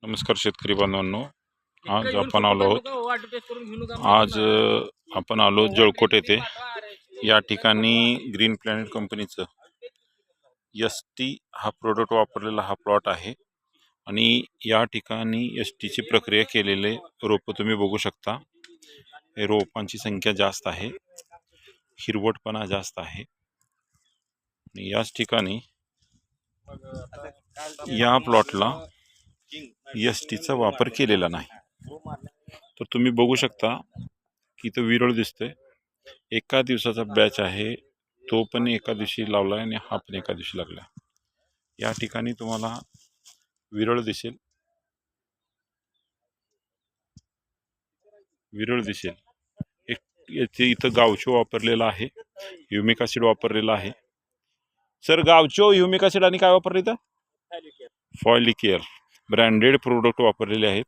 नमस्कार शेतकरी बांधवांनो, आज आपण आलो जळकोट येथे। या ठिकाणी ग्रीन प्लॅनेट कंपनीचं ST हा प्रोडक्ट वापरलेला हा प्लॉट आहे आणि या ठिकाणी ST ची प्रक्रिया केलेले रोप तुम्ही बघू शकता। हे रोपांची संख्या जास्त आहे, हिरवटपणा जास्त आहे आणि याच ठिकाणी या प्लॉटला ST चा वापर केलेला नाही। तर तुम्ही बघू शकता की इथं विरळ दिसतंय। एका दिवसाचा बॅच आहे, तो पण एका दिवशी लावलाय आणि हा पण एका दिवशी लागला। या ठिकाणी तुम्हाला विरळ दिसेल, इथं गावचो वापरलेला आहे, ह्युमिक ॲसिड वापरलेला आहे। सर गावचो ह्युमिक ॲसिड आणि काय वापरले इथं? फॉलिकेअर ब्रँडेड प्रोडक्ट वापरलेले आहेत।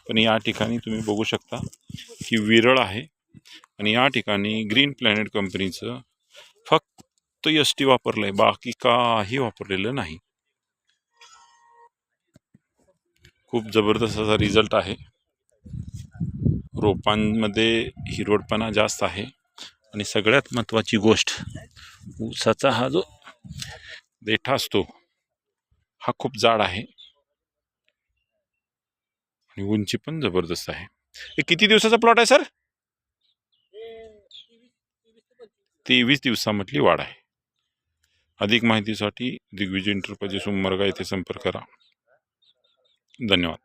पण या ठिकाणी तुम्ही बघू शकता की विरळ आहे आणि या ठिकाणी ग्रीन प्लॅनेट कंपनीचं फक्त ST वापरलंय, बाकी काही वापरलेलं नाही। खूप जबरदस्त असा रिझल्ट आहे। रोपांमध्ये हिरवटपणा जास्त आहे आणि सगळ्यात महत्त्वाची गोष्ट, ऊसाचा हा जो देठा असतो हा खूप जाड आहे आणि उंची पण जबरदस्त आहे। हे किती दिवसाचा प्लॉट आहे सर? 23 दिवसामधली वाढ आहे। अधिक माहितीसाठी दिग्विजय एंटरप्राइजेस उंबरगा येथे संपर्क करा। धन्यवाद।